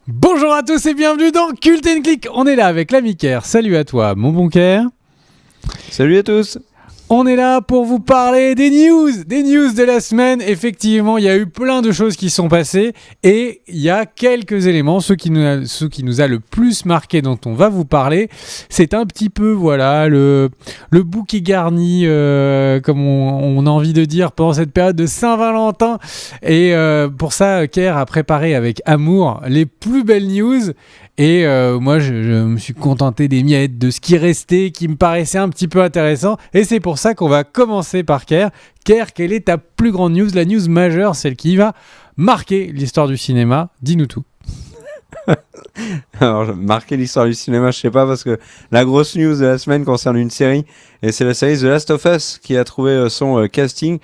Bonjour à tous et bienvenue dans Cult & Click. On est là avec l'ami Ker. Salut à toi, mon bon Ker. Salut à tous. On est là pour vous parler des news de la semaine. Effectivement, il y a eu plein de choses qui sont passées et il y a quelques éléments, ceux qui nous a le plus marqué, dont on va vous parler. C'est un petit peu, voilà, le bouquet garni, comme on a envie de dire, pendant cette période de Saint-Valentin. Et pour ça, Ker a préparé avec amour les plus belles news. Et moi, je me suis contenté des miettes, de ce qui restait, qui me paraissait un petit peu intéressant. Et c'est pour ça qu'on va commencer par Ker. Ker, quelle est ta plus grande news, la news majeure, celle qui va marquer l'histoire du cinéma? Dis-nous tout. Alors, marquer l'histoire du cinéma, je sais pas, parce que la grosse news de la semaine concerne une série, et c'est la série The Last of Us qui a trouvé son casting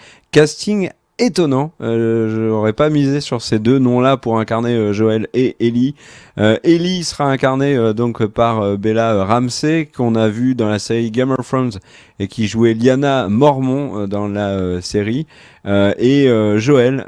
étonnant. Je n'aurais pas misé sur ces deux noms-là pour incarner Joel et Ellie. Ellie sera incarnée donc par Bella Ramsey, qu'on a vu dans la série Game of Thrones et qui jouait Lyanna Mormont dans la série. Et Joel,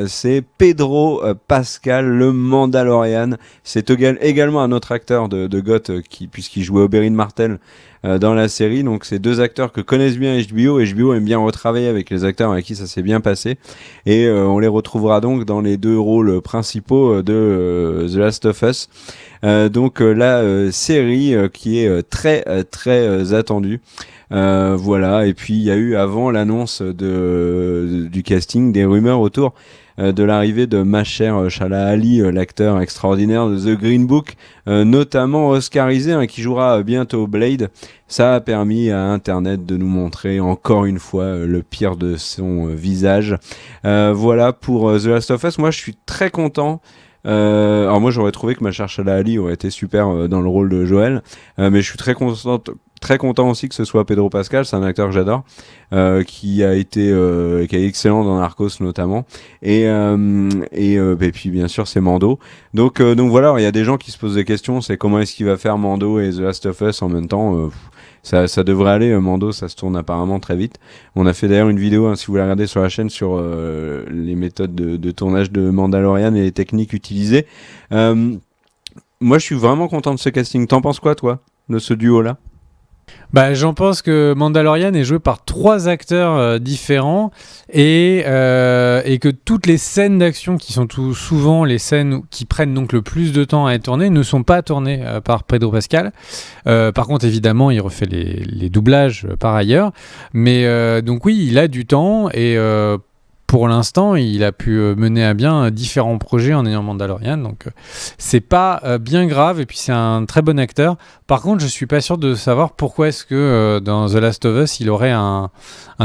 c'est Pedro Pascal, le Mandalorian. C'est également un autre acteur de GOT puisqu'il jouait Oberyn Martell dans la série. Donc c'est deux acteurs que connaissent bien HBO. HBO aime bien retravailler avec les acteurs avec qui ça s'est bien passé. Et on les retrouvera donc dans les deux rôles principaux de The Last of Us. Donc la série qui est très attendue. Voilà, et puis il y a eu avant l'annonce du casting des rumeurs autour de l'arrivée de ma chère Shala Ali, l'acteur extraordinaire de The Green Book, notamment oscarisé, qui jouera bientôt Blade. Ça a permis à Internet de nous montrer encore une fois le pire de son visage. Voilà pour The Last of Us. Moi je suis très content. Alors moi j'aurais trouvé que ma chère Shala Ali aurait été super dans le rôle de Joel, mais je suis très content aussi que ce soit Pedro Pascal. C'est un acteur que j'adore, qui est excellent dans Narcos notamment, et puis bien sûr c'est Mando. Donc voilà, il y a des gens qui se posent des questions, c'est comment est-ce qu'il va faire Mando et The Last of Us en même temps. Ça devrait aller, Mando, ça se tourne apparemment très vite. On a fait d'ailleurs une vidéo, si vous la regardez sur la chaîne, sur les méthodes de tournage de Mandalorian et les techniques utilisées. Moi, je suis vraiment content de ce casting. T'en penses quoi, toi, de ce duo-là ? J'en pense que Mandalorian est joué par 3 acteurs différents et que toutes les scènes d'action qui sont tout souvent les scènes qui prennent donc le plus de temps à être tournées ne sont pas tournées par Pedro Pascal. Par contre, évidemment, il refait les doublages par ailleurs. Mais donc oui, il a du temps et pour l'instant, il a pu mener à bien différents projets en ayant Mandalorian, donc c'est pas bien grave, et puis c'est un très bon acteur. Par contre, je suis pas sûr de savoir pourquoi est-ce que dans The Last of Us, il aurait un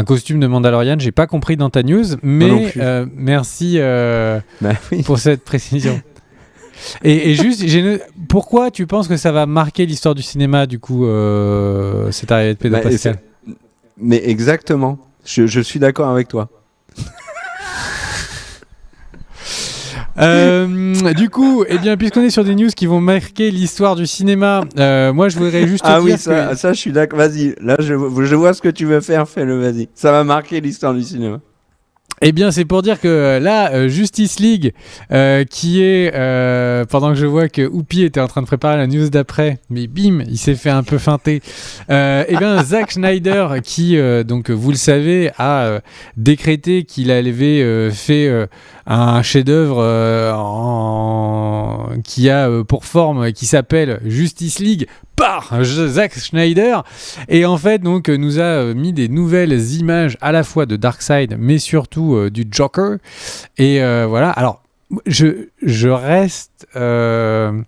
costume de Mandalorian. J'ai pas compris dans ta news, mais merci pour cette précision. Et juste, pourquoi tu penses que ça va marquer l'histoire du cinéma, du coup, cette arrivée de Pedro Pascal ? Mais exactement, je suis d'accord avec toi. Du coup, puisqu'on est sur des news qui vont marquer l'histoire du cinéma, moi je voudrais juste te dire ça je suis d'accord. Vas-y, là je vois ce que tu veux faire, fais-le, vas-y. Ça va marquer l'histoire du cinéma. C'est pour dire que là, Justice League, qui est, pendant que je vois que Oupi était en train de préparer la news d'après, mais bim, il s'est fait un peu feinter. Zack Snyder, qui, donc vous le savez, a décrété qu'il avait fait un chef-d'œuvre qui a pour forme, qui s'appelle Justice League par Zack Snyder, et en fait donc nous a mis des nouvelles images à la fois de Darkseid mais surtout du Joker, et voilà. Alors je reste je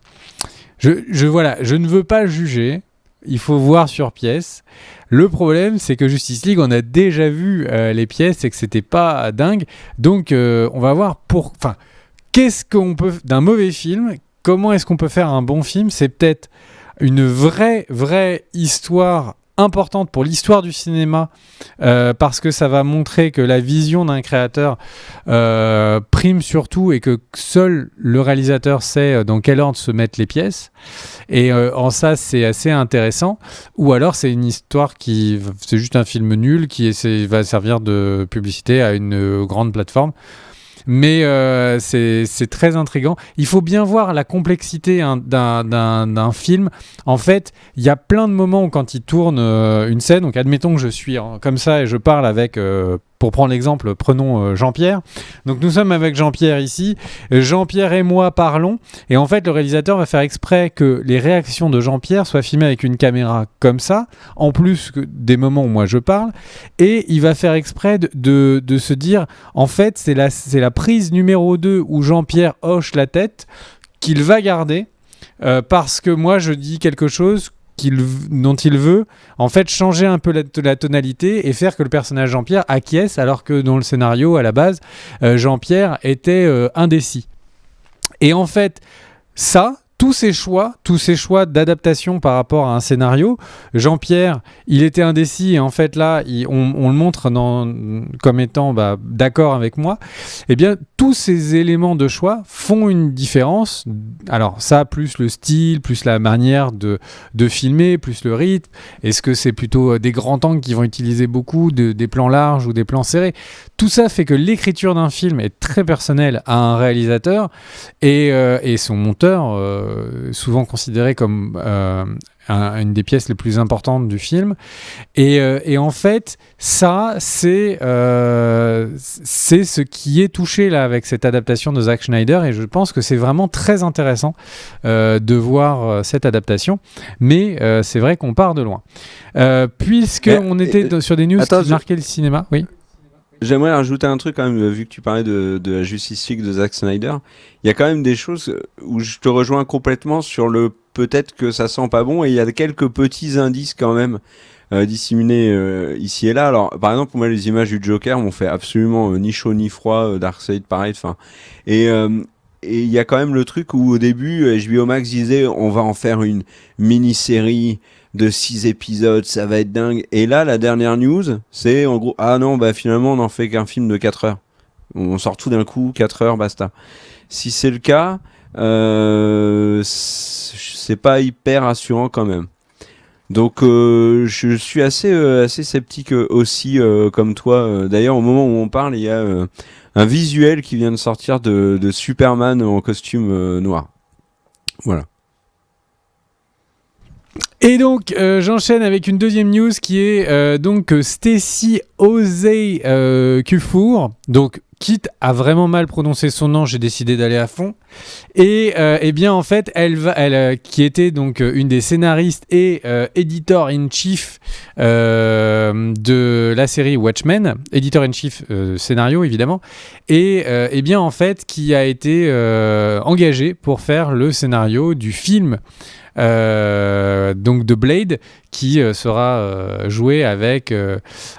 ne veux pas juger, il faut voir sur pièce. Le problème, c'est que Justice League, on a déjà vu les pièces et que c'était pas dingue, donc on va voir qu'est-ce qu'on peut d'un mauvais film, comment est-ce qu'on peut faire un bon film. C'est peut-être une vraie histoire importante pour l'histoire du cinéma, parce que ça va montrer que la vision d'un créateur prime surtout, et que seul le réalisateur sait dans quel ordre se mettent les pièces, et en ça c'est assez intéressant. Ou alors c'est une histoire c'est juste un film nul qui va servir de publicité à une grande plateforme. mais c'est très intriguant. Il faut bien voir la complexité d'un film. En fait, il y a plein de moments où quand il tourne une scène, donc admettons que je suis comme ça et je parle avec... pour prendre l'exemple, prenons Jean-Pierre. Donc nous sommes avec Jean-Pierre ici. Jean-Pierre et moi parlons. Et en fait, le réalisateur va faire exprès que les réactions de Jean-Pierre soient filmées avec une caméra comme ça, en plus que des moments où moi je parle. Et il va faire exprès de se dire, en fait, c'est la prise numéro 2 où Jean-Pierre hoche la tête qu'il va garder parce que moi je dis quelque chose dont il veut en fait changer un peu la tonalité et faire que le personnage Jean-Pierre acquiesce, alors que dans le scénario à la base Jean-Pierre était indécis. Et en fait tous ces choix d'adaptation par rapport à un scénario, Jean-Pierre, il était indécis et en fait là, on le montre comme étant d'accord avec moi. Eh bien, tous ces éléments de choix font une différence. Alors ça, plus le style, plus la manière de filmer, plus le rythme. Est-ce que c'est plutôt des grands angles qui vont utiliser beaucoup, des plans larges ou des plans serrés? Tout ça fait que l'écriture d'un film est très personnelle à un réalisateur et son monteur, souvent considéré comme une des pièces les plus importantes du film. Et en fait, ça, c'est ce qui est touché là avec cette adaptation de Zack Snyder, et je pense que c'est vraiment très intéressant de voir cette adaptation. Mais c'est vrai qu'on part de loin. On était sur des news qui marquaient le cinéma. Oui. J'aimerais rajouter un truc quand même, vu que tu parlais de la Justice League de Zack Snyder. Il y a quand même des choses où je te rejoins complètement sur le peut-être que ça sent pas bon, et il y a quelques petits indices quand même disséminés ici et là. Alors, par exemple, pour moi, les images du Joker m'ont fait absolument ni chaud ni froid. Darkseid, pareil. Et il y a quand même le truc où au début, HBO Max disait on va en faire une mini-série de 6 épisodes, ça va être dingue. Et là, la dernière news, c'est en gros, ah non, finalement, on n'en fait qu'un film de 4 heures. On sort tout d'un coup, 4 heures, basta. Si c'est le cas, c'est pas hyper rassurant quand même. Donc, je suis assez sceptique aussi, comme toi. D'ailleurs, au moment où on parle, il y a un visuel qui vient de sortir de Superman en costume noir. Voilà. Et donc, j'enchaîne avec une deuxième news qui est donc Stacy Osei Kuffour. Donc, quitte à vraiment mal prononcer son nom, j'ai décidé d'aller à fond. Et bien, en fait, elle qui était donc une des scénaristes et editor-in-chief de la série Watchmen, editor-in-chief scénario, évidemment, et bien, en fait, qui a été engagée pour faire le scénario du film donc de Blade, qui sera joué avec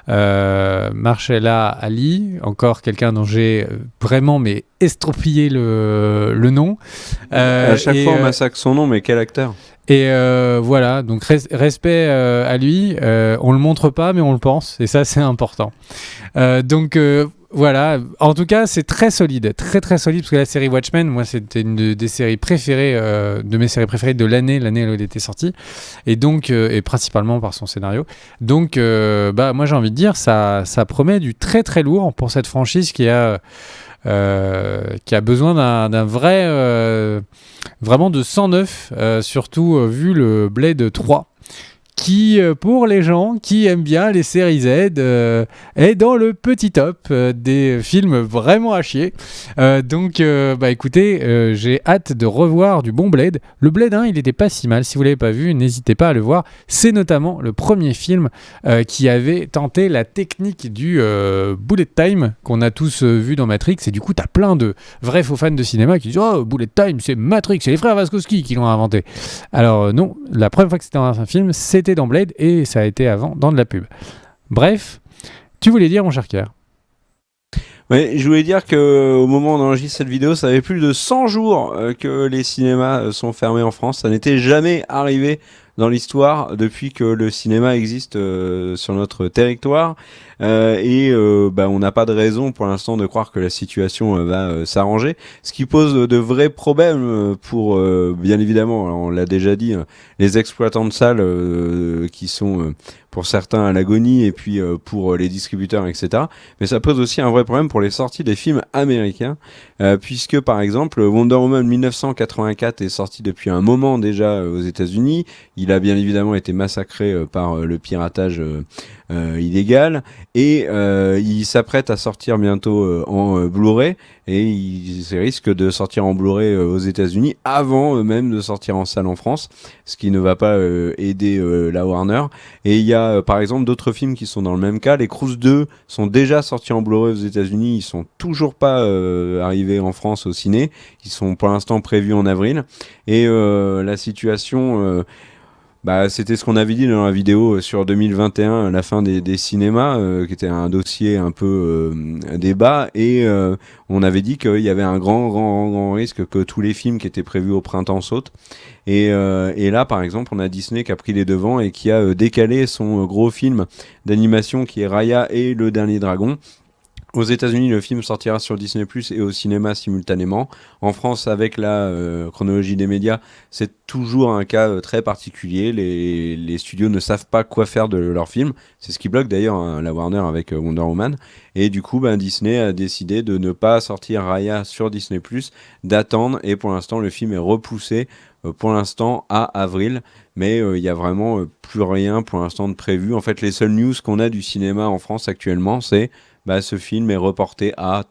Mahershala Ali, encore quelqu'un dont j'ai vraiment estropié le nom. À chaque fois on massacre son nom, mais quel acteur! Et voilà, donc respect à lui. On le montre pas, mais on le pense, et ça c'est important. Donc voilà, en tout cas c'est très solide, très très solide, parce que la série Watchmen, moi c'était une des séries préférées, de mes séries préférées de l'année où elle était sortie, et donc et principalement par son scénario. Donc moi j'ai envie de dire, ça promet du très très lourd pour cette franchise qui a besoin d'un vrai vraiment de 109, surtout vu le Blade 3, qui, pour les gens qui aiment bien les séries Z, est dans le petit top des films vraiment à chier. Donc, écoutez, j'ai hâte de revoir du bon Blade. Le Blade 1, il était pas si mal. Si vous l'avez pas vu, n'hésitez pas à le voir. C'est notamment le premier film qui avait tenté la technique du bullet time qu'on a tous vu dans Matrix. Et du coup, t'as plein de vrais faux fans de cinéma qui disent « Oh, bullet time, c'est Matrix, c'est les frères Wachowski qui l'ont inventé. » Alors non, la première fois que c'était dans un film, c'était dans Blade, et ça a été avant dans de la pub. Bref, tu voulais dire, mon cher Kier? Oui, je voulais dire qu'au moment où on enregistre cette vidéo, ça fait plus de 100 jours que les cinémas sont fermés en France. Ça n'était jamais arrivé dans l'histoire depuis que le cinéma existe sur notre territoire. On n'a pas de raison pour l'instant de croire que la situation va s'arranger, ce qui pose de vrais problèmes pour, bien évidemment, on l'a déjà dit, les exploitants de salles qui sont pour certains à l'agonie et puis pour les distributeurs, etc. Mais ça pose aussi un vrai problème pour les sorties des films américains, puisque par exemple Wonder Woman 1984 est sorti depuis un moment déjà aux États-Unis. Il a bien évidemment été massacré par le piratage illégal, et il s'apprête à sortir bientôt en Blu-ray, et il risque de sortir en Blu-ray aux États-Unis avant même de sortir en salle en France, ce qui ne va pas aider la Warner. Et il y a par exemple d'autres films qui sont dans le même cas. Les Croods 2 sont déjà sortis en Blu-ray aux États-Unis, ils sont toujours pas arrivés en France au ciné, ils sont pour l'instant prévus en avril, et la situation c'était ce qu'on avait dit dans la vidéo sur 2021, la fin des cinémas, qui était un dossier un peu débat, et on avait dit qu'il y avait un grand risque que tous les films qui étaient prévus au printemps sautent. Et là, par exemple, on a Disney qui a pris les devants et qui a décalé son gros film d'animation qui est Raya et le Dernier Dragon. Aux États-Unis, le film sortira sur Disney+ et au cinéma simultanément. En France, avec la chronologie des médias, c'est toujours un cas très particulier. Les studios ne savent pas quoi faire de leurs films. C'est ce qui bloque d'ailleurs la Warner avec Wonder Woman. Et du coup, Disney a décidé de ne pas sortir Raya sur Disney+, d'attendre. Et pour l'instant, le film est repoussé pour l'instant à avril. Mais il y a vraiment plus rien pour l'instant de prévu. En fait, les seules news qu'on a du cinéma en France actuellement, c'est ce film est reporté à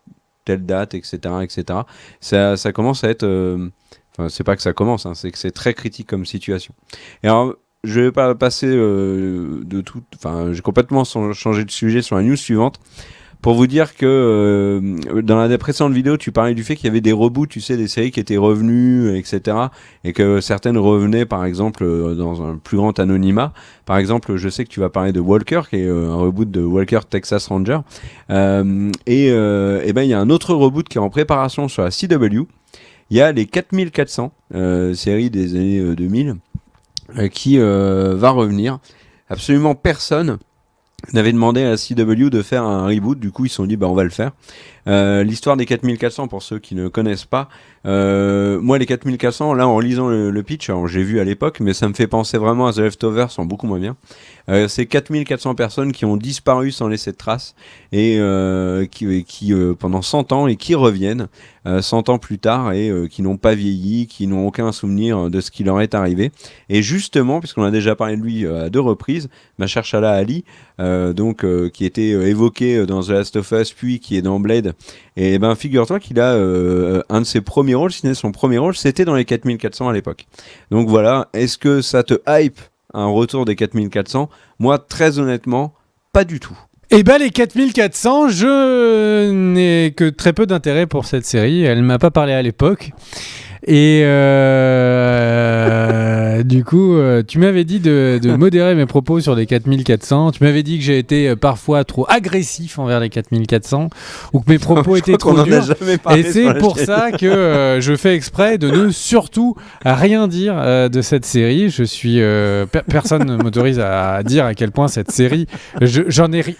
telle date, etc., etc. Ça commence à être... c'est pas que ça commence, c'est que c'est très critique comme situation. Et alors, je vais pas passer de tout... j'ai complètement changé de sujet sur la news suivante, pour vous dire que dans la précédente vidéo, tu parlais du fait qu'il y avait des reboots, tu sais, des séries qui étaient revenues, etc. Et que certaines revenaient, par exemple, dans un plus grand anonymat. Par exemple, je sais que tu vas parler de Walker, qui est un reboot de Walker Texas Ranger. Il y a un autre reboot qui est en préparation sur la CW. Il y a les 4400, série des années 2000, qui va revenir. Absolument personne n'avait demandé à la CW de faire un reboot, du coup ils se sont dit on va le faire. L'histoire des 4400, pour ceux qui ne connaissent pas, moi les 4400, là en lisant le pitch, alors, j'ai vu à l'époque, mais ça me fait penser vraiment à The Leftovers en beaucoup moins bien. C'est 4400 personnes qui ont disparu sans laisser de traces, et qui pendant 100 ans, et qui reviennent 100 ans plus tard, et qui n'ont pas vieilli, qui n'ont aucun souvenir de ce qui leur est arrivé. Et justement, puisqu'on a déjà parlé de lui à 2 reprises, Mahershala Ali, qui était évoqué dans The Last of Us, puis qui est dans Blade, et figure-toi qu'il a un de ses premiers rôles, si ce n'est son premier rôle, c'était dans les 4400 à l'époque. Donc voilà, est-ce que ça te hype un retour des 4400? Moi, très honnêtement, pas du tout. Les 4400, je n'ai que très peu d'intérêt pour cette série. Elle m'a pas parlé à l'époque. Et du coup, tu m'avais dit de modérer mes propos sur les 4400. Tu m'avais dit que j'ai été parfois trop agressif envers les 4400, ou que mes propos étaient trop durs. Et c'est pour ça que je fais exprès de ne surtout rien dire de cette série. Je suis personne ne m'autorise à dire à quel point cette série, j'en ai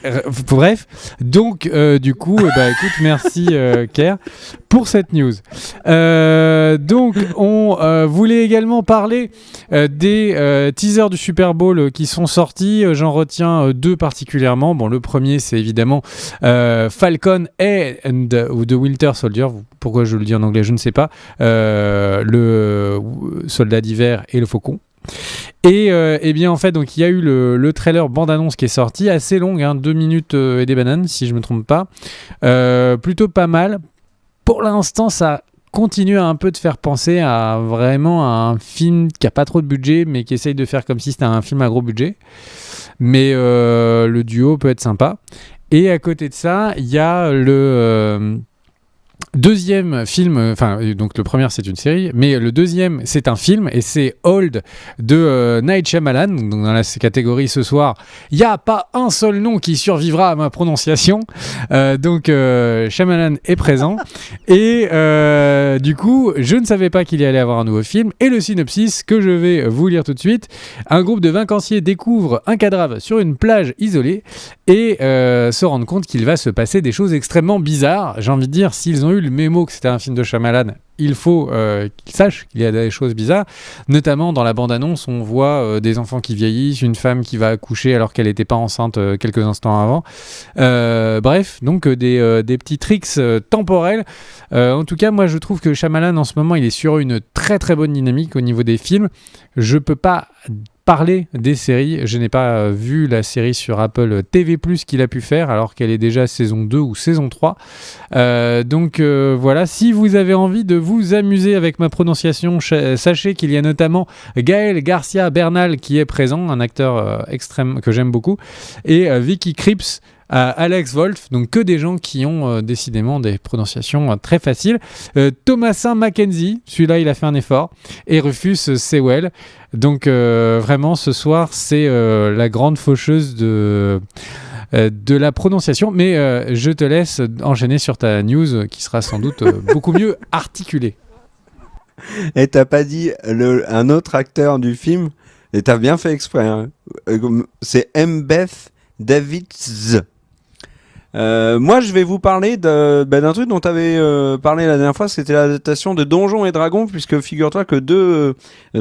bref. Donc du coup, écoute, merci Kerr pour cette news. Donc, on voulait également parler des teasers du Super Bowl qui sont sortis. J'en retiens 2 particulièrement. Bon, le premier, c'est évidemment Falcon and The Winter Soldier. Pourquoi je le dis en anglais, je ne sais pas. Le soldat d'hiver et le faucon. Et bien en fait, donc il y a eu le trailer bande-annonce qui est sorti, assez long, 2 minutes et des bananes, si je me trompe pas. Plutôt pas mal. Pour l'instant, ça continue à un peu de faire penser à vraiment un film qui a pas trop de budget, mais qui essaye de faire comme si c'était un film à gros budget. Mais le duo peut être sympa. Et à côté de ça, il y a le Deuxième film, donc le premier c'est une série, mais le deuxième c'est un film et c'est Old de Night Shyamalan. Donc dans la catégorie ce soir, il n'y a pas un seul nom qui survivra à ma prononciation. Donc Shyamalan est présent et du coup je ne savais pas qu'il y allait avoir un nouveau film et le synopsis que je vais vous lire tout de suite. Un groupe de vacanciers découvre un cadavre sur une plage isolée et se rendent compte qu'il va se passer des choses extrêmement bizarres. J'ai envie de dire, s'ils ont eu le mémo que c'était un film de Shyamalan, il faut qu'ils sachent qu'il y a des choses bizarres. Notamment dans la bande-annonce, on voit des enfants qui vieillissent, une femme qui va accoucher alors qu'elle n'était pas enceinte quelques instants avant. Bref, donc des petits tricks temporels. En tout cas, moi je trouve que Shyamalan en ce moment, il est sur une très très bonne dynamique au niveau des films. Je peux pas parler des séries. Je n'ai pas vu la série sur Apple TV+, qu'il a pu faire, alors qu'elle est déjà saison 2 ou saison 3. Donc voilà, si vous avez envie de vous amuser avec ma prononciation, sachez qu'il y a notamment Gaël Garcia Bernal qui est présent, un acteur extrême que j'aime beaucoup, et Vicky Krieps, Alex Wolff, donc que des gens qui ont décidément des prononciations très faciles. Thomasin Mackenzie, celui-là il a fait un effort, et Rufus Sewell. Donc vraiment ce soir c'est la grande faucheuse de la prononciation, mais je te laisse enchaîner sur ta news qui sera sans doute beaucoup mieux articulée. Et t'as pas dit un autre acteur du film, et t'as bien fait exprès, hein. C'est Mbeth Davids. Moi, je vais vous parler d'un truc dont tu avais parlé la dernière fois, c'était l'adaptation de Donjons et Dragons, puisque figure-toi que deux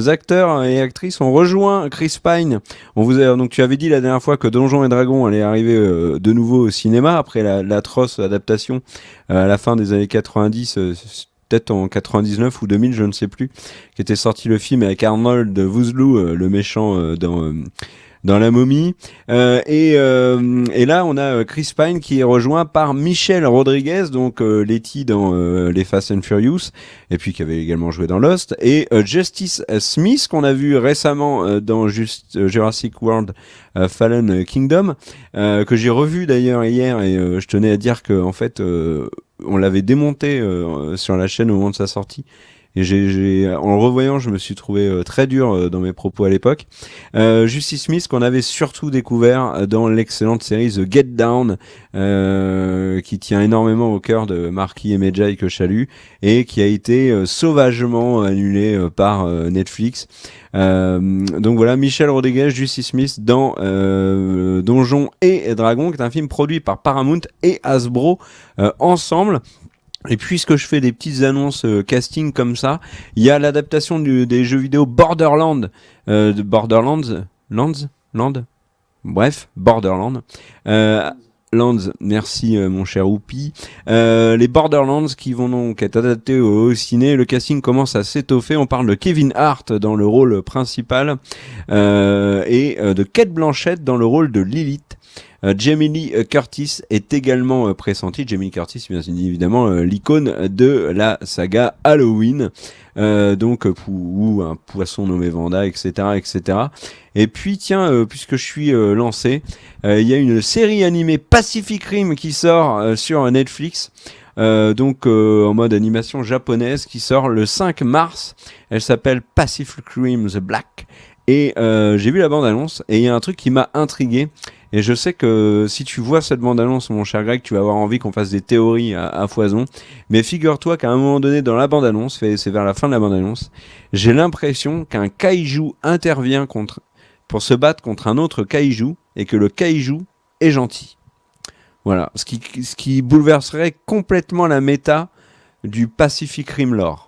acteurs et actrices ont rejoint Chris Pine. Donc tu avais dit la dernière fois que Donjons et Dragons allait arriver de nouveau au cinéma après l'atroce adaptation à la fin des années 90. Peut-être en 99 ou 2000, je ne sais plus, qui était sorti le film avec Arnold Vosloo, le méchant dans La Momie. Et là, on a Chris Pine qui est rejoint par Michelle Rodriguez, donc Letty dans les Fast and Furious, et puis qui avait également joué dans Lost, et Justice Smith, qu'on a vu récemment dans Jurassic World Fallen Kingdom, que j'ai revu d'ailleurs hier, et je tenais à dire que en fait, on l'avait démonté sur la chaîne au moment de sa sortie. Et en le revoyant, je me suis trouvé très dur dans mes propos à l'époque. Justice Smith, qu'on avait surtout découvert dans l'excellente série The Get Down, qui tient énormément au cœur de Marquis et Medjay que je salue, et qui a été sauvagement annulé par Netflix. Donc voilà, Michelle Rodriguez, Justice Smith dans Donjons et Dragons, qui est un film produit par Paramount et Hasbro ensemble. Et puisque je fais des petites annonces casting comme ça, il y a l'adaptation des jeux vidéo Borderlands, Borderlands. Lands, merci mon cher Oupi. Les Borderlands qui vont donc être adaptés au ciné. Le casting commence à s'étoffer. On parle de Kevin Hart dans le rôle principal et de Cate Blanchett dans le rôle de Lilith. Jamie Lee Curtis est également pressentie. Jamie Lee Curtis, bien évidemment, l'icône de la saga Halloween, ou un poisson nommé Vanda, etc., etc. Et puis, tiens, puisque je suis lancé, il y a une série animée Pacific Rim qui sort sur Netflix. En mode animation japonaise, qui sort le 5 mars. Elle s'appelle Pacific Rim The Black. Et j'ai vu la bande-annonce et il y a un truc qui m'a intrigué. Et je sais que si tu vois cette bande-annonce, mon cher Greg, tu vas avoir envie qu'on fasse des théories à foison. Mais figure-toi qu'à un moment donné dans la bande-annonce, c'est vers la fin de la bande-annonce, j'ai l'impression qu'un kaiju intervient pour se battre contre un autre kaiju et que le kaiju est gentil. Voilà, ce qui bouleverserait complètement la méta du Pacific Rim lore.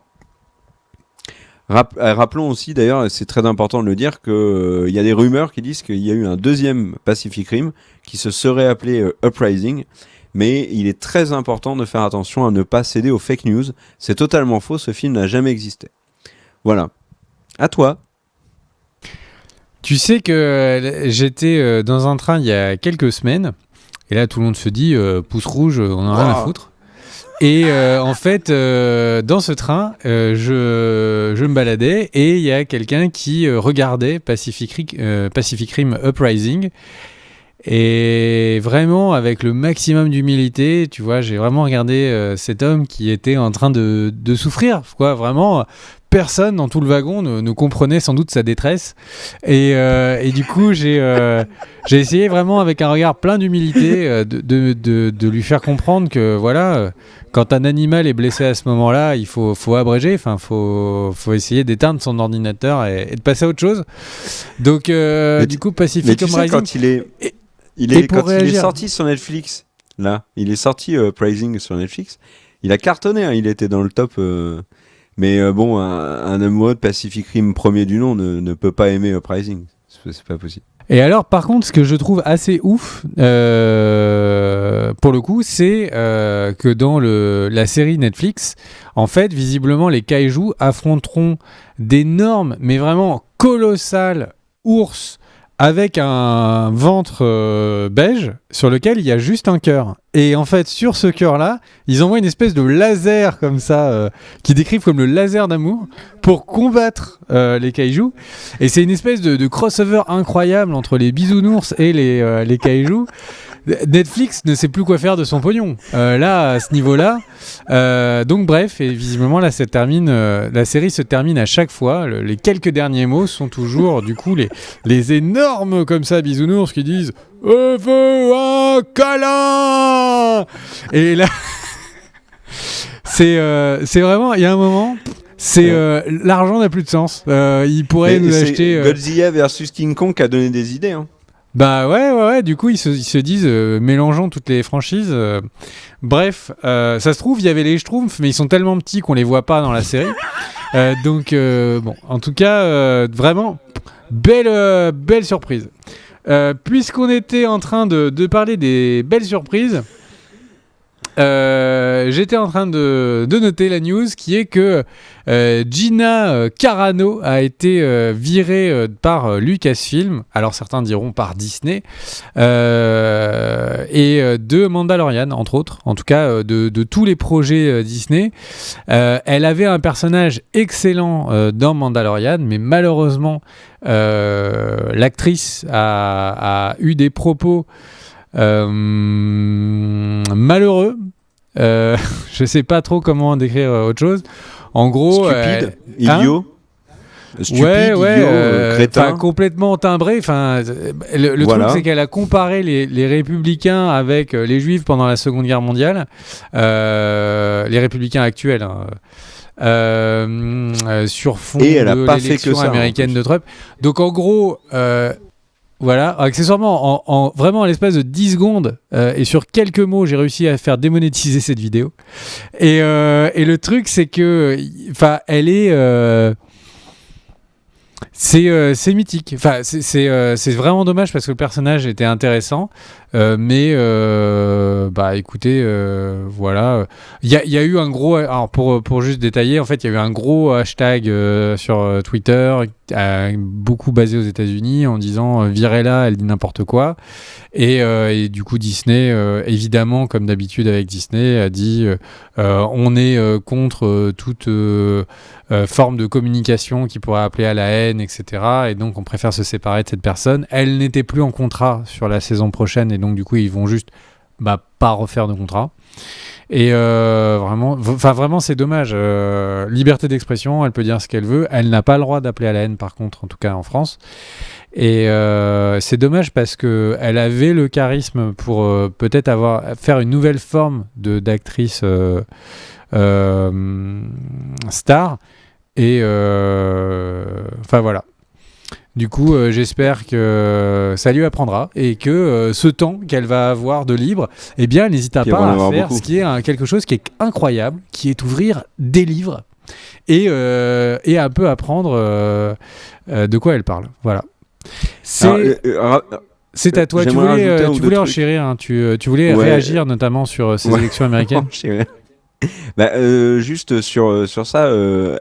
Rappelons aussi, d'ailleurs, c'est très important de le dire, qu'il y a des rumeurs qui disent qu'il y a eu un deuxième Pacific Rim qui se serait appelé Uprising, mais il est très important de faire attention à ne pas céder aux fake news. C'est totalement faux, ce film n'a jamais existé. Voilà. À toi. Tu sais que j'étais dans un train il y a quelques semaines, et là tout le monde se dit pouce rouge, on en a rien à foutre. Et en fait, dans ce train, je me baladais et il y a quelqu'un qui regardait Pacific Rim Uprising. Et vraiment, avec le maximum d'humilité, tu vois, j'ai vraiment regardé cet homme qui était en train de souffrir, quoi. Vraiment, personne dans tout le wagon ne comprenait sans doute sa détresse. Et du coup, j'ai essayé vraiment, avec un regard plein d'humilité, de lui faire comprendre que, voilà, quand un animal est blessé à ce moment-là, il faut abréger, enfin, faut essayer d'éteindre son ordinateur et de passer à autre chose. Donc, du coup, Pacific Uprising... quand il est... Il est sorti sur Netflix, là, il est sorti Uprising sur Netflix, il a cartonné, hein, il était dans le top, mais bon, un amoureux de Pacific Rim premier du nom ne peut pas aimer Uprising, c'est pas possible. Et alors, par contre, ce que je trouve assez ouf, pour le coup, c'est que dans la série Netflix, en fait, visiblement, les kaijus affronteront d'énormes, mais vraiment colossales ours avec un ventre beige sur lequel il y a juste un cœur. Et en fait, sur ce cœur-là, ils envoient une espèce de laser comme ça, qui décrivent comme le laser d'amour, pour combattre les kaijus. Et c'est une espèce de crossover incroyable entre les bisounours et les kaijus. Netflix ne sait plus quoi faire de son pognon. Là, à ce niveau-là. Donc bref, et visiblement là, la série se termine à chaque fois. Les quelques derniers mots sont toujours, du coup, les énormes comme ça bisounours qui disent « Je veux un câlin !» Et là, c'est vraiment, il y a un moment... l'argent n'a plus de sens. Il pourrait nous acheter... Godzilla versus King Kong qui a donné des idées, hein. Bah ouais, du coup ils se disent mélangeons toutes les franchises. Bref, ça se trouve il y avait les Schtroumpfs, mais ils sont tellement petits qu'on les voit pas dans la série. Donc bon, en tout cas vraiment belle surprise. Puisqu'on était en train de parler des belles surprises, j'étais en train de noter la news qui est que Gina Carano a été virée par Lucasfilm, alors certains diront par Disney, et de Mandalorian entre autres, en tout cas de tous les projets Disney. Elle avait un personnage excellent dans Mandalorian, mais malheureusement l'actrice a eu des propos malheureux. Je sais pas trop comment décrire autre chose. En gros, stupide, idiot. Stupide, idiot, crétin. Complètement timbré. Le voilà. truc, c'est qu'elle a comparé les républicains avec les juifs pendant la Seconde Guerre mondiale. Les républicains actuels. Sur fond et elle a de pas fait que l'élection ça, américaine de Trump. Donc en gros... voilà, accessoirement, vraiment à l'espace de 10 secondes et sur quelques mots, j'ai réussi à faire démonétiser cette vidéo. Et le truc, c'est que, elle est... c'est mythique. C'est vraiment dommage parce que le personnage était intéressant. Mais écoutez, voilà. Il y a eu un gros... Alors pour juste détailler, en fait, il y a eu un gros hashtag sur Twitter, beaucoup basé aux États-Unis, en disant virez-la, elle dit n'importe quoi. Et du coup, Disney, évidemment, comme d'habitude avec Disney, a dit on est contre toute forme de communication qui pourrait appeler à la haine, etc. Et donc, on préfère se séparer de cette personne. Elle n'était plus en contrat sur la saison prochaine, et donc, du coup, ils vont juste pas refaire de contrat. Et vraiment, c'est dommage. Liberté d'expression, elle peut dire ce qu'elle veut. Elle n'a pas le droit d'appeler à la haine, par contre, en tout cas en France. Et c'est dommage parce que elle avait le charisme pour peut-être faire une nouvelle forme d'actrice star. Et voilà. Du coup, j'espère que ça lui apprendra et que ce temps qu'elle va avoir de libre, eh bien, elle n'hésitera pas à faire ce qui est quelque chose qui est incroyable, qui est ouvrir des livres et un peu apprendre de quoi elle parle. Voilà. C'est à toi. Tu voulais enchérir, hein, tu voulais réagir notamment sur ces élections américaines. Juste sur ça,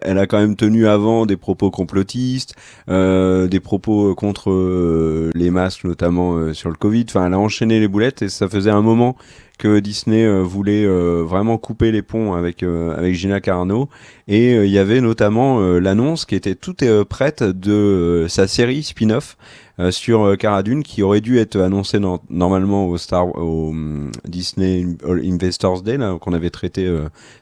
elle a quand même tenu avant des propos complotistes, des propos contre les masques, notamment sur le Covid. Enfin, elle a enchaîné les boulettes et ça faisait un moment que Disney voulait vraiment couper les ponts avec Gina Carano. Et il y avait notamment l'annonce qui était toute prête de sa série spin-off sur Cara Dune, qui aurait dû être annoncé normalement au Disney Investors Day, là, qu'on avait traité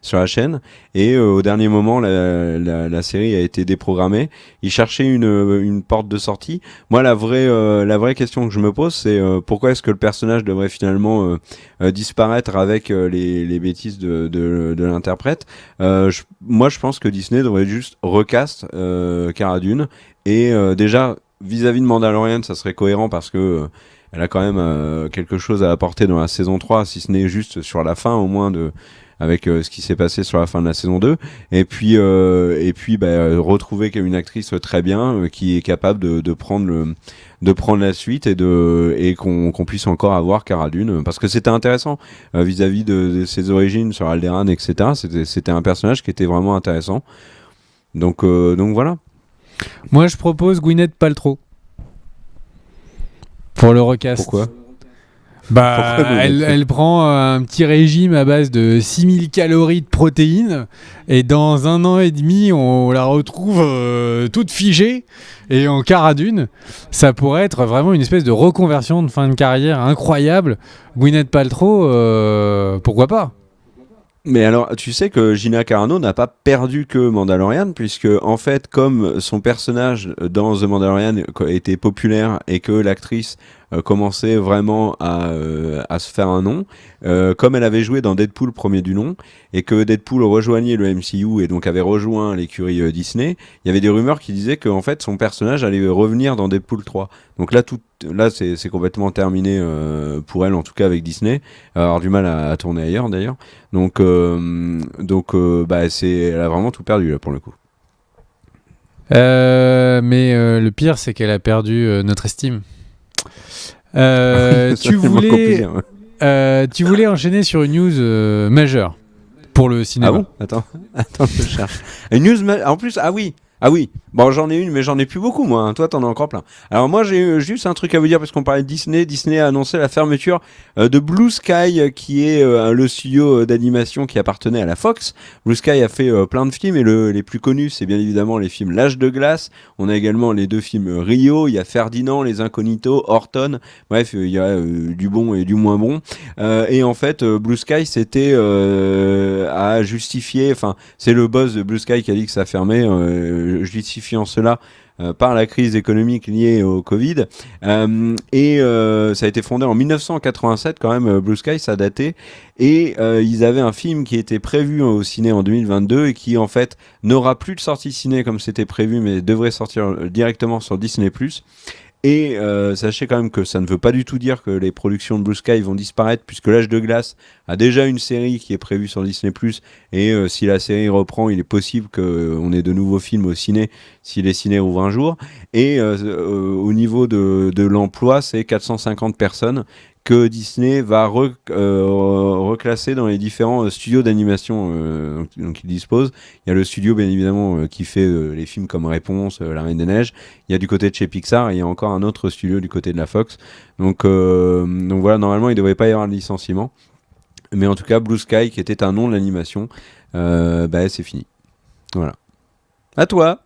sur la chaîne. Et au dernier moment, la série a été déprogrammée. Ils cherchaient une porte de sortie. Moi, la vraie question que je me pose, c'est pourquoi est-ce que le personnage devrait finalement disparaître avec les bêtises de l'interprète. Moi, je pense que Disney devrait juste recast Cara Dune. Et déjà, vis-à-vis de Mandalorian, ça serait cohérent parce que elle a quand même quelque chose à apporter dans la saison 3, si ce n'est juste sur la fin au moins avec ce qui s'est passé sur la fin de la saison 2. Et puis retrouver une actrice très bien qui est capable de prendre la suite et qu'on puisse encore avoir Cara Dune, parce que c'était intéressant vis-à-vis de ses origines sur Alderaan, etc. C'était un personnage qui était vraiment intéressant. Donc voilà. Moi, je propose Gwyneth Paltrow pour le recast. Pourquoi ? Elle prend un petit régime à base de 6000 calories de protéines et dans 1 an et demi, on la retrouve toute figée et en Cara Dune. Ça pourrait être vraiment une espèce de reconversion de fin de carrière incroyable. Gwyneth Paltrow, pourquoi pas ? Mais alors, tu sais que Gina Carano n'a pas perdu que Mandalorian, puisque en fait, comme son personnage dans The Mandalorian était populaire et que l'actrice commençait vraiment à se faire un nom, comme elle avait joué dans Deadpool premier du nom, et que Deadpool rejoignait le MCU et donc avait rejoint l'écurie Disney, il y avait des rumeurs qui disaient que en fait son personnage allait revenir dans Deadpool 3. Donc là c'est complètement terminé pour elle, en tout cas avec Disney. Elle va avoir du mal à tourner ailleurs d'ailleurs. Donc elle a vraiment tout perdu là pour le coup. Mais le pire, c'est qu'elle a perdu notre estime. Tu voulais enchaîner sur une news majeure pour le cinéma. Ah bon ? Attends, je cherche. Une news en plus, ah oui. Bon, j'en ai une, mais j'en ai plus beaucoup, moi. Toi, t'en as encore plein. Alors, moi, j'ai juste un truc à vous dire, parce qu'on parlait de Disney. Disney a annoncé la fermeture de Blue Sky, qui est le studio d'animation qui appartenait à la Fox. Blue Sky a fait plein de films, et les plus connus, c'est bien évidemment les films L'Âge de glace. On a également les 2 films Rio. Il y a Ferdinand, Les Incognitos, Horton. Bref, il y a du bon et du moins bon. Et en fait, Blue Sky, c'était à justifier. Enfin, c'est le boss de Blue Sky qui a dit que ça fermait. Justifiant cela par la crise économique liée au Covid. Ça a été fondé en 1987 quand même, Blue Sky, ça a daté. Et ils avaient un film qui était prévu au ciné en 2022 et qui en fait n'aura plus de sortie ciné comme c'était prévu, mais devrait sortir directement sur Disney+. Et sachez quand même que ça ne veut pas du tout dire que les productions de Blue Sky vont disparaître, puisque L'Âge de glace a déjà une série qui est prévue sur Disney+, et si la série reprend, il est possible qu'on ait de nouveaux films au ciné, si les ciné ouvrent un jour. Et au niveau de l'emploi, c'est 450 personnes que Disney va reclasser dans les différents studios d'animation donc il dispose. Il y a le studio bien évidemment qui fait les films comme Réponse, La Reine des Neiges. Il y a du côté de chez Pixar et il y a encore un autre studio du côté de la Fox. Donc voilà, normalement il ne devrait pas y avoir de licenciement. Mais en tout cas, Blue Sky, qui était un nom de l'animation, c'est fini. Voilà. À toi.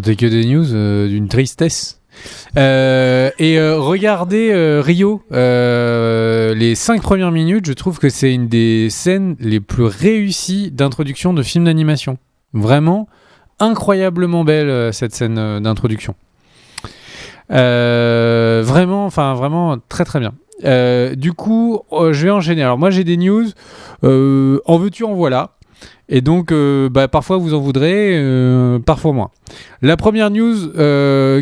T'es que des news d'une tristesse. Regardez Rio, les 5 premières minutes, je trouve que c'est une des scènes les plus réussies d'introduction de films d'animation. Vraiment incroyablement belle cette scène d'introduction. Vraiment très très bien. Du coup, je vais enchaîner. Alors moi j'ai des news, en veux-tu en voilà. Et donc, parfois vous en voudrez, parfois moins. La première news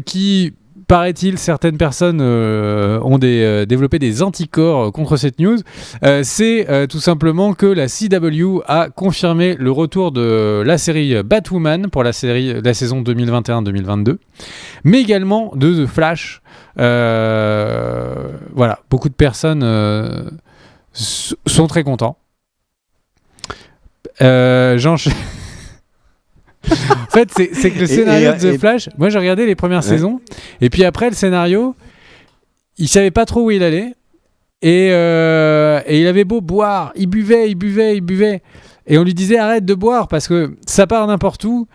qui, paraît-il, certaines personnes ont développé des anticorps contre cette news, c'est tout simplement que la CW a confirmé le retour de la série Batwoman pour la saison 2021-2022, mais également de The Flash. Voilà, beaucoup de personnes sont très contents. En fait, c'est que le scénario de The Flash, moi j'ai regardé les premières saisons, et puis après le scénario, il savait pas trop où il allait, et il avait beau boire, il buvait, et on lui disait arrête de boire parce que ça part n'importe où,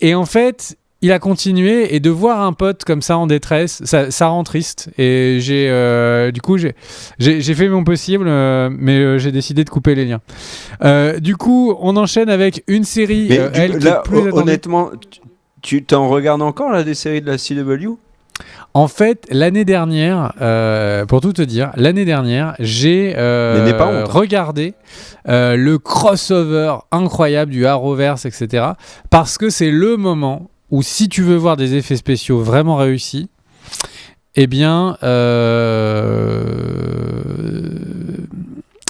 et en fait, il a continué, et de voir un pote comme ça en détresse, ça rend triste. Et du coup, j'ai fait mon possible, mais j'ai décidé de couper les liens. Du coup, on enchaîne avec une série, Mais elle qui là, est plus attendue. honnêtement, tu t'en regardes encore là des séries de la CW? En fait, l'année dernière, pour tout te dire, j'ai n'aie pas honte. regardé le crossover incroyable du Arrowverse, etc. Parce que c'est le moment où, si tu veux voir des effets spéciaux vraiment réussis, eh bien,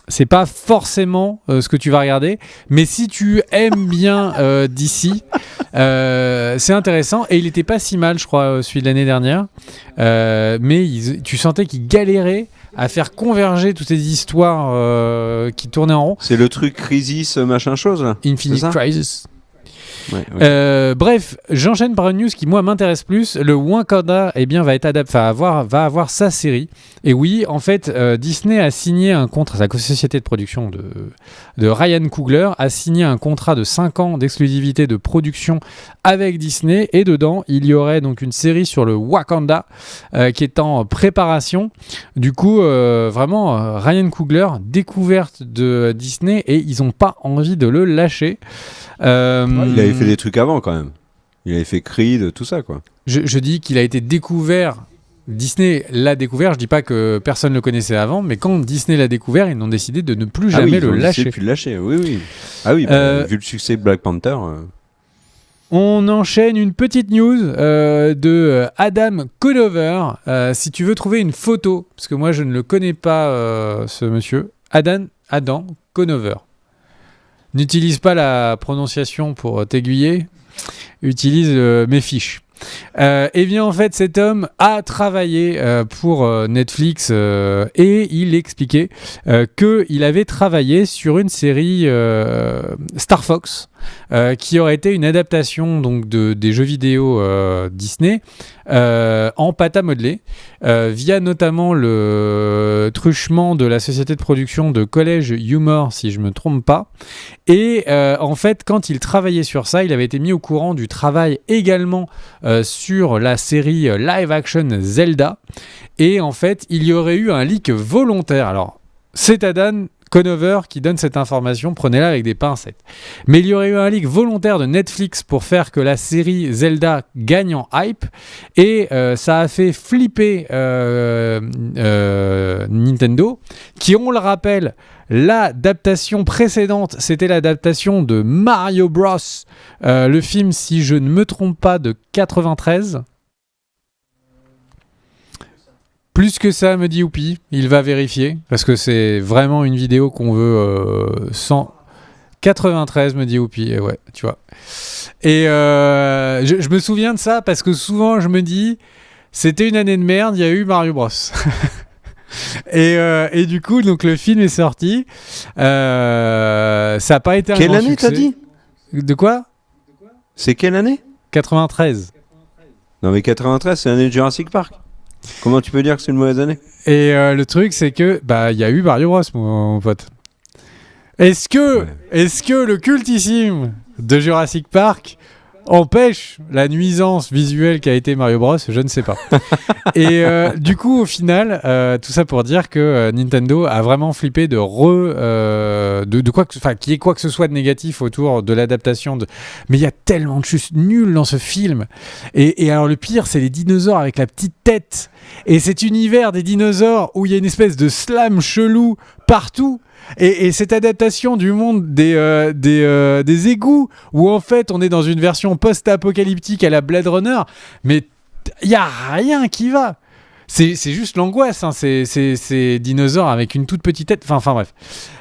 c'est pas forcément ce que tu vas regarder, mais si tu aimes bien DC, c'est intéressant. Et il était pas si mal, je crois, celui de l'année dernière, mais tu sentais qu'il galérait à faire converger toutes ces histoires qui tournaient en rond. C'est le truc Crisis machin chose là. Infinite Crisis. Ouais. Bref, j'enchaîne par une news qui moi m'intéresse plus. Le Wakanda, eh bien, va avoir sa série. Et oui, en fait, Disney a signé un contrat, sa société de production de Ryan Coogler a signé un contrat de 5 ans d'exclusivité de production avec Disney, et dedans il y aurait donc une série sur le Wakanda qui est en préparation. Du coup, vraiment, Ryan Coogler, découverte de Disney, et ils n'ont pas envie de le lâcher. Il avait fait des trucs avant quand même. Il avait fait Creed, tout ça quoi. Je dis qu'il a été découvert. Disney l'a découvert. Je dis pas que personne le connaissait avant, mais quand Disney l'a découvert, ils ont décidé de ne plus jamais le lâcher. Plus le lâcher. Oui. Ah oui, vu le succès de Black Panther. On enchaîne une petite news de Adam Conover. Si tu veux trouver une photo, parce que moi je ne le connais pas, ce monsieur, Adam Conover. N'utilise pas la prononciation pour t'aiguiller, utilise mes fiches. Eh bien, en fait, cet homme a travaillé pour Netflix, et il expliquait qu'il avait travaillé sur une série Star Fox, qui aurait été une adaptation donc, des jeux vidéo Disney en pâte à modeler, via notamment le truchement de la société de production de College Humor, si je ne me trompe pas. Et en fait, quand il travaillait sur ça, il avait été mis au courant du travail également sur la série live action Zelda. Et en fait, il y aurait eu un leak volontaire. Alors, c'est Adam Conover qui donne cette information, prenez-la avec des pincettes. Mais il y aurait eu un leak volontaire de Netflix pour faire que la série Zelda gagne en hype, et ça a fait flipper Nintendo, qui, on le rappelle, l'adaptation précédente, c'était l'adaptation de Mario Bros, le film, si je ne me trompe pas, de 93. Plus que ça, me dit Youpi, il va vérifier, parce que c'est vraiment une vidéo qu'on veut 193, me dit Youpi, et ouais, tu vois. Et je me souviens de ça, parce que souvent je me dis, c'était une année de merde, il y a eu Mario Bros. Et du coup, donc le film est sorti, ça n'a pas été un grand succès. Quelle année t'as dit ? De quoi ? C'est quelle année ? 93. Non mais 93, c'est l'année de Jurassic Park. Comment tu peux dire que c'est une mauvaise année ? Et le truc, c'est que il y a eu Mario Bros, mon pote. Est-ce que le cultissime de Jurassic Park empêche la nuisance visuelle qu'a été Mario Bros ? Je ne sais pas. Et du coup, au final, tout ça pour dire que Nintendo a vraiment flippé de quoi qu'il y ait quoi que ce soit de négatif autour de l'adaptation de. Mais il y a tellement de choses nulles dans ce film. Et alors le pire, c'est les dinosaures avec la petite tête. Et cet univers des dinosaures où il y a une espèce de slam chelou partout. Et cette adaptation du monde des égouts, où en fait on est dans une version post-apocalyptique à la Blade Runner, mais il n'y a rien qui va. C'est juste l'angoisse, hein. Ces dinosaures avec une toute petite tête. Enfin bref.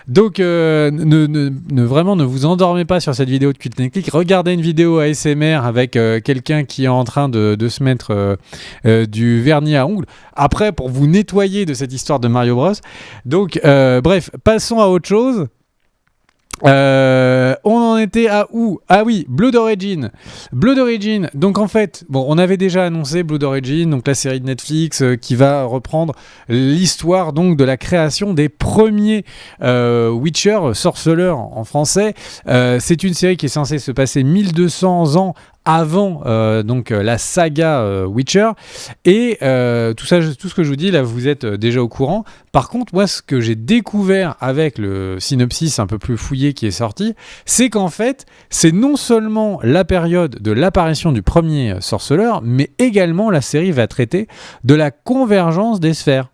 Donc, vraiment, ne vous endormez pas sur cette vidéo de Cult & Click. Regardez une vidéo ASMR avec quelqu'un qui est en train de se mettre du vernis à ongles. Après, pour vous nettoyer de cette histoire de Mario Bros. Donc, bref, passons à autre chose. On en était à où ? Ah oui, Blood Origin. Donc en fait, on avait déjà annoncé Blood Origin, donc la série de Netflix qui va reprendre l'histoire donc de la création des premiers Witcher, sorceleurs en français. C'est une série qui est censée se passer 1200 ans avant donc la saga Witcher. Et tout ce que je vous dis là, vous êtes déjà au courant. Par contre, moi, ce que j'ai découvert avec le synopsis un peu plus fouillé qui est sorti, c'est qu'en fait, c'est non seulement la période de l'apparition du premier sorceleur, mais également la série va traiter de la convergence des sphères.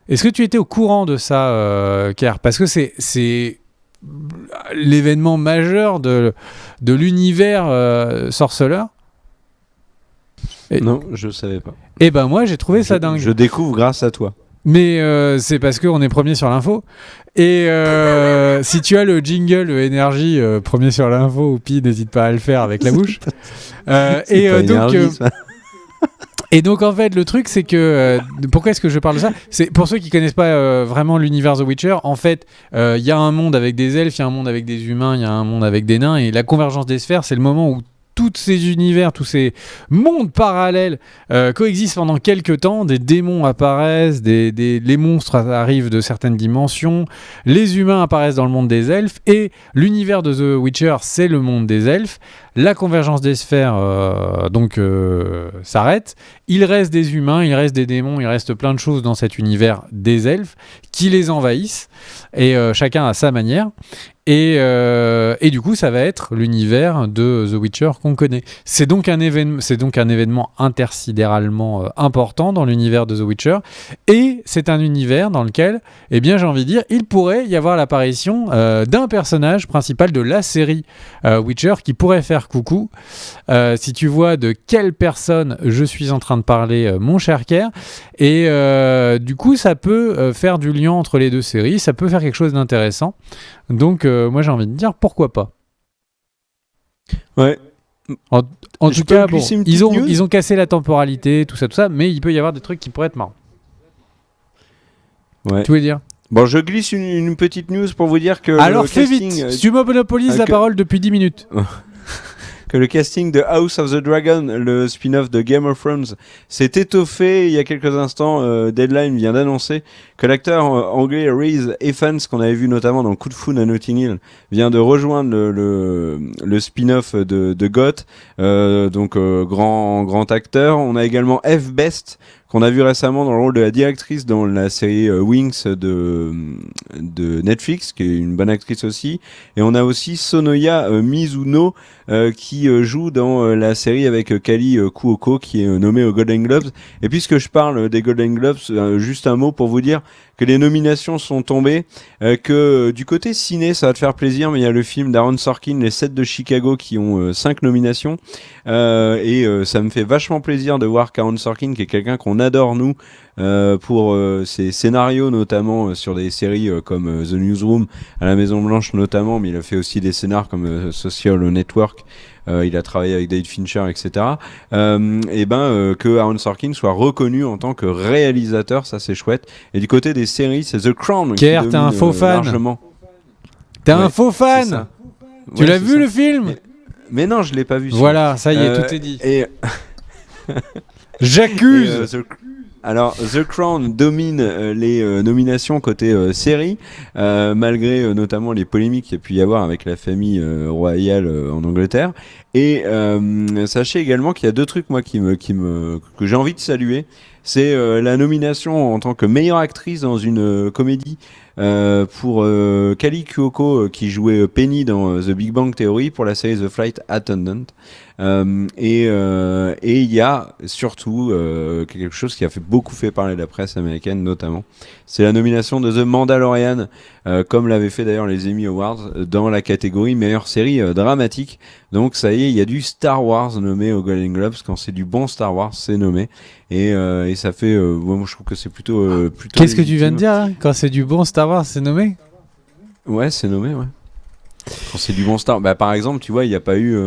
Est-ce que tu étais au courant de ça, Kerr ? Parce que c'est l'événement majeur de l'univers sorceleur. Non, je savais pas. Et ben moi, j'ai trouvé ça dingue. Je découvre grâce à toi. Mais c'est parce qu'on est premier sur l'info. Et si tu as le jingle énergie premier sur l'info, ou pis, n'hésite pas à le faire avec la bouche. Et donc en fait le truc c'est que pourquoi est-ce que je parle de ça ? C'est pour ceux qui connaissent pas vraiment l'univers The Witcher. En fait il y a un monde avec des elfes, il y a un monde avec des humains, il y a un monde avec des nains, et la convergence des sphères, c'est le moment où tous ces univers, tous ces mondes parallèles coexistent pendant quelques temps. Des démons apparaissent, les monstres arrivent de certaines dimensions, les humains apparaissent dans le monde des elfes, et l'univers de The Witcher, c'est le monde des elfes. La convergence des sphères s'arrête. Il reste des humains, il reste des démons, il reste plein de choses dans cet univers des elfes qui les envahissent, et chacun à sa manière. Et du coup, ça va être l'univers de The Witcher qu'on connaît. C'est donc un événement intersidéralement important dans l'univers de The Witcher. Et c'est un univers dans lequel, eh bien, j'ai envie de dire, il pourrait y avoir l'apparition d'un personnage principal de la série Witcher qui pourrait faire coucou. Si tu vois de quelle personne je suis en train de parler, mon cher Kerr. Et du coup, ça peut faire du lien entre les deux séries. Ça peut faire quelque chose d'intéressant. Donc, moi, j'ai envie de dire, pourquoi pas ? Ouais. En tout cas, bon, ils ont cassé la temporalité, tout ça, mais il peut y avoir des trucs qui pourraient être marrants. Ouais. Tu veux dire ? Bon, je glisse une petite news pour vous dire que alors fais vite, tu monopolises la parole depuis 10 minutes. Que le casting de House of the Dragon, le spin-off de Game of Thrones, s'est étoffé il y a quelques instants. Deadline vient d'annoncer que l'acteur anglais Rhys Ifans, qu'on avait vu notamment dans Coup de Foudre à Notting Hill, vient de rejoindre le spin-off de GOT, grand acteur. On a également F. Best, qu'on a vu récemment dans le rôle de la directrice dans la série Wings de Netflix, qui est une bonne actrice aussi. Et on a aussi Sonoya Mizuno, qui joue dans la série avec Kali Kuoko, qui est nommée aux Golden Globes. Et puisque je parle des Golden Globes, juste un mot pour vous dire que les nominations sont tombées, que du côté ciné, ça va te faire plaisir, mais il y a le film d'Aaron Sorkin, Les 7 de Chicago, qui ont 5 nominations, et ça me fait vachement plaisir de voir qu'Aaron Sorkin, qui est quelqu'un qu'on adore nous, pour ses scénarios notamment sur des séries comme The Newsroom à la Maison Blanche notamment, mais il a fait aussi des scénars comme Social Network. Il a travaillé avec David Fincher, etc. Que Aaron Sorkin soit reconnu en tant que réalisateur, ça c'est chouette. Et du côté des séries, c'est The Crown qui domine t'es un faux fan. Largement. T'es un faux fan. Tu l'as vu le film ? Mais non, je l'ai pas vu. Voilà, ça y est, tout est dit. J'accuse. Alors, The Crown domine les nominations côté série, malgré notamment les polémiques qu'il y a pu y avoir avec la famille royale en Angleterre. Et sachez également qu'il y a deux trucs moi que j'ai envie de saluer. C'est la nomination en tant que meilleure actrice dans une comédie pour Kali Kuoko qui jouait Penny dans The Big Bang Theory pour la série The Flight Attendant. Et il y a surtout quelque chose qui a beaucoup fait parler de la presse américaine notamment, c'est la nomination de The Mandalorian, comme l'avait fait d'ailleurs les Emmy Awards, dans la catégorie meilleure série dramatique. Donc ça y est, il y a du Star Wars nommé aux Golden Globes. Quand c'est du bon Star Wars, c'est nommé, et ça fait moi je trouve que c'est plutôt Qu'est-ce que tu viens de dire hein ? Quand c'est du bon Star Wars, c'est nommé ? Ouais, c'est nommé, ouais. Quand c'est du bon Star, par exemple, tu vois, il n'y a pas eu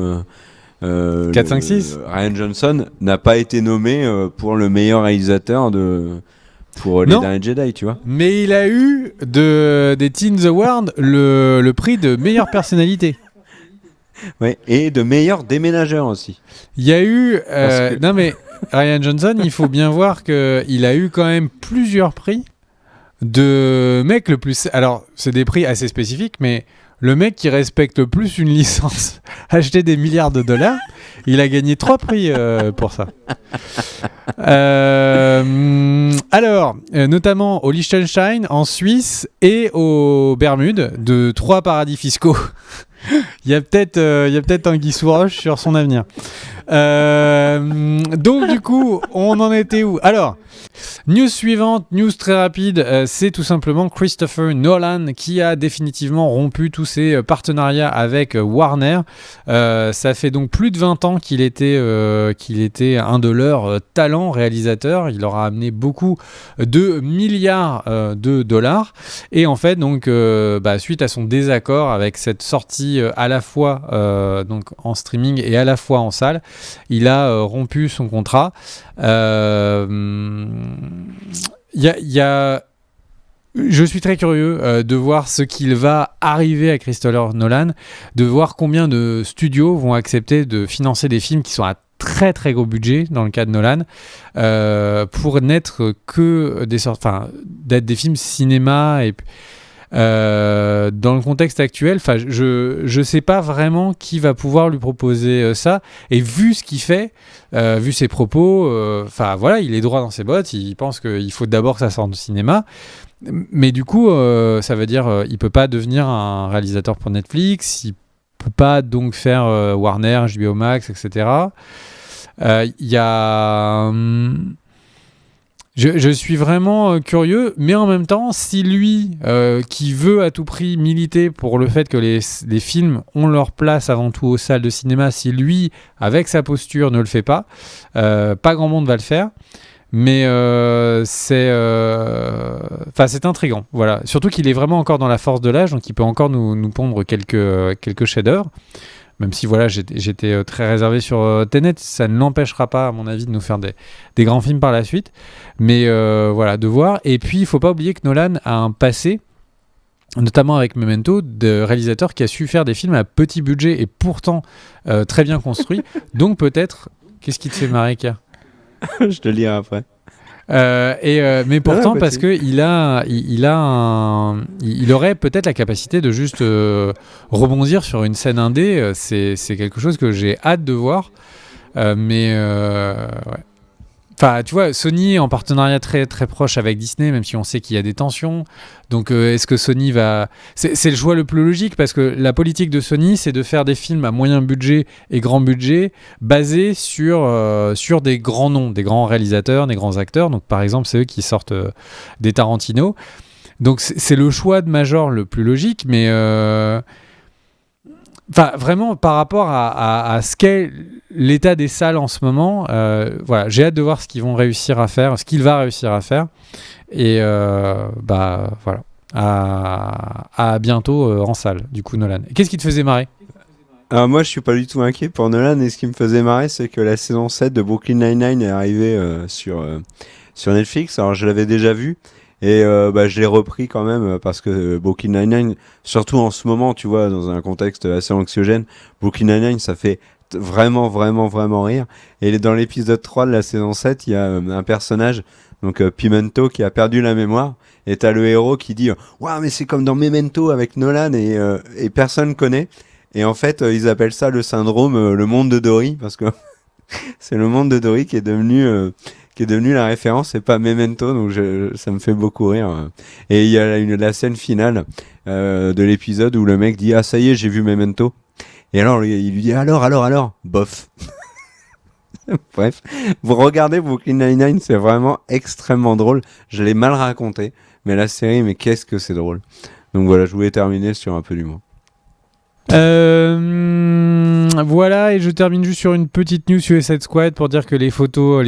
4, 5, 6 Rian Johnson n'a pas été nommé pour le meilleur réalisateur pour les derniers Jedi, tu vois. Mais il a eu des Teens Awards le prix de meilleure personnalité. Ouais, et de meilleur déménageur aussi. Il y a eu non mais Rian Johnson, il faut bien voir que il a eu quand même plusieurs prix de mec le plus. Alors c'est des prix assez spécifiques, mais le mec qui respecte plus une licence acheter des milliards de dollars, il a gagné 3 prix pour ça. Notamment au Liechtenstein, en Suisse et aux Bermudes, de 3 paradis fiscaux. Il y a peut-être Tanguy sous roche sur son avenir. Donc du coup, on en était où ? Alors, news suivante, news très rapide, c'est tout simplement Christopher Nolan qui a définitivement rompu tous ses partenariats avec Warner. Ça fait donc plus de 20 ans qu'il était un de leurs talents réalisateurs. Il leur a amené beaucoup de milliards de dollars. Et en fait, donc, suite à son désaccord avec cette sortie à la fois donc en streaming et à la fois en salle, il a rompu son contrat. Je suis très curieux de voir ce qu'il va arriver à Christopher Nolan, de voir combien de studios vont accepter de financer des films qui sont à très très gros budget dans le cas de Nolan pour n'être que d'être des films cinéma et dans le contexte actuel, je sais pas vraiment qui va pouvoir lui proposer ça. Et vu ce qu'il fait, vu ses propos, il est droit dans ses bottes. Il pense qu'il faut d'abord que ça sorte du cinéma. Mais du coup, ça veut dire il peut pas devenir un réalisateur pour Netflix. Il peut pas donc faire Warner, HBO Max, etc. Il y a Je suis vraiment curieux, mais en même temps, si lui, qui veut à tout prix militer pour le fait que les films ont leur place avant tout aux salles de cinéma, si lui, avec sa posture, ne le fait pas, pas grand monde va le faire. Mais c'est intriguant, voilà. Surtout qu'il est vraiment encore dans la force de l'âge, donc il peut encore nous pondre quelques chefs-d'œuvre. Même si voilà, j'étais très réservé sur Tenet, ça ne l'empêchera pas, à mon avis, de nous faire des grands films par la suite. Mais voilà, de voir. Et puis, il ne faut pas oublier que Nolan a un passé, notamment avec Memento, de réalisateur qui a su faire des films à petit budget et pourtant très bien construits. Donc peut-être, qu'est-ce qui te fait marrer, Kia ? Je te le lirai après. Mais pourtant, parce que il aurait peut-être la capacité de juste rebondir sur une scène indé. C'est quelque chose que j'ai hâte de voir. Ouais. Enfin, tu vois, Sony est en partenariat très très proche avec Disney, même si on sait qu'il y a des tensions. Donc, est-ce que Sony va... C'est le choix le plus logique, parce que la politique de Sony, c'est de faire des films à moyen budget et grand budget, basés sur des grands noms, des grands réalisateurs, des grands acteurs. Donc, par exemple, c'est eux qui sortent des Tarantino. Donc, c'est le choix de Major le plus logique, mais... vraiment, par rapport à ce qu'est l'état des salles en ce moment, voilà, j'ai hâte de voir ce qu'ils vont réussir à faire, ce qu'il va réussir à faire. Et voilà, à bientôt en salle, du coup, Nolan. Qu'est-ce qui te faisait marrer ? Alors moi, je suis pas du tout inquiet pour Nolan, et ce qui me faisait marrer, c'est que la saison 7 de Brooklyn Nine-Nine est arrivée sur Netflix. Alors, je l'avais déjà vu. Et je l'ai repris quand même parce que Brooklyn Nine-Nine, surtout en ce moment, tu vois, dans un contexte assez anxiogène, Brooklyn Nine-Nine, ça fait vraiment, vraiment, vraiment rire. Et dans l'épisode 3 de la saison 7, il y a un personnage, donc Pimento, qui a perdu la mémoire. Et t'as le héros qui dit « Waouh, mais c'est comme dans Memento avec Nolan » et personne connaît. Et en fait, ils appellent ça le syndrome le monde de Dory, parce que c'est le monde de Dory qui est devenu la référence et pas Memento, donc ça me fait beaucoup rire. Et il y a la scène finale de l'épisode où le mec dit « Ah, ça y est, j'ai vu Memento ». Et alors, il lui dit « Alors, bof ». Bref, vous regardez Brooklyn Nine-Nine, c'est vraiment extrêmement drôle. Je l'ai mal raconté, mais la série, mais qu'est-ce que c'est drôle. Donc voilà, je voulais terminer sur un peu d'humour. Voilà, et je termine juste sur une petite news Suicide Squad pour dire que les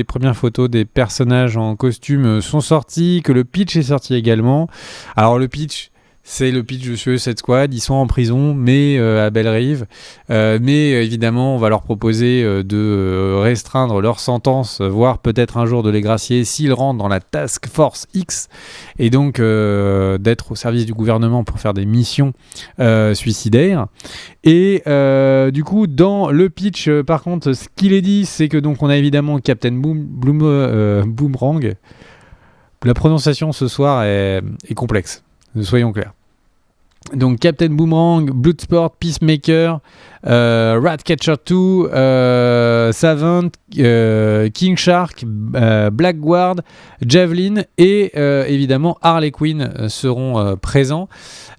premières photos des personnages en costume sont sorties, que le pitch est sorti également. Alors le pitch, c'est le pitch de Suicide Squad, ils sont en prison, mais à Belle-Rive. Mais évidemment, on va leur proposer de restreindre leur sentence, voire peut-être un jour de les gracier s'ils rentrent dans la Task Force X, et donc d'être au service du gouvernement pour faire des missions suicidaires. Et du coup, dans le pitch, par contre, ce qu'il est dit, c'est que donc on a évidemment Captain Boomerang. La prononciation ce soir est complexe. Soyons clairs. Donc Captain Boomerang, Bloodsport, Peacemaker, Ratcatcher 2, Savant, King Shark, Blackguard, Javelin et évidemment Harley Quinn seront présents.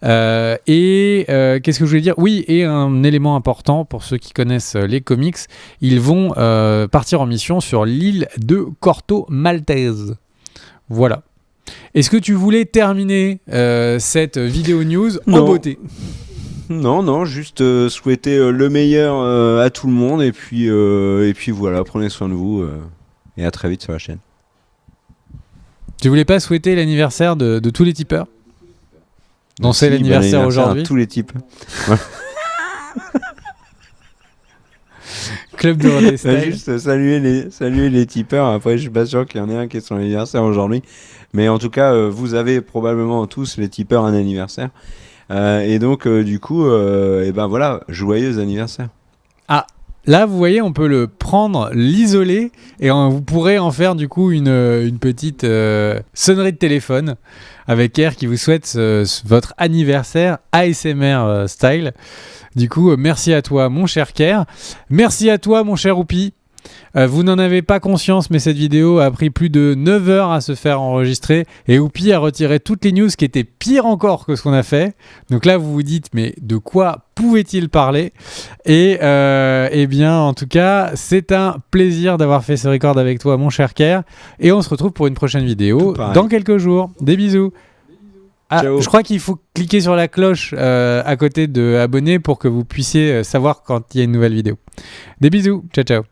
Qu'est-ce que je voulais dire ? Oui, et un élément important pour ceux qui connaissent les comics, ils vont partir en mission sur l'île de Corto Maltese. Voilà. Est-ce que tu voulais terminer cette vidéo news en beauté ? Non, juste souhaiter le meilleur à tout le monde et puis voilà, prenez soin de vous et à très vite sur la chaîne. Tu voulais pas souhaiter l'anniversaire de tous les tipeurs ? Non, c'est l'anniversaire aujourd'hui. À tous les types. Club de Rodé Style. Juste saluer les tipeurs. Après, je suis pas sûr qu'il y en ait un qui est son anniversaire aujourd'hui. Mais en tout cas, vous avez probablement tous les tipeurs un anniversaire. Et donc, du coup, voilà, joyeux anniversaire. Ah, là, vous voyez, on peut le prendre, l'isoler, et vous pourrez en faire du coup une petite sonnerie de téléphone avec R qui vous souhaite votre anniversaire ASMR style. Du coup, merci à toi, mon cher Kerr. Merci à toi, mon cher Oupi. Vous n'en avez pas conscience, mais cette vidéo a pris plus de 9 heures à se faire enregistrer et Oupi a retiré toutes les news qui étaient pires encore que ce qu'on a fait. Donc là, vous vous dites, mais de quoi pouvait-il parler ? Et bien, en tout cas, c'est un plaisir d'avoir fait ce record avec toi, mon cher Kerr. Et on se retrouve pour une prochaine vidéo dans quelques jours. Des bisous. Ah, je crois qu'il faut cliquer sur la cloche à côté de abonner pour que vous puissiez savoir quand il y a une nouvelle vidéo. Des bisous. Ciao, ciao.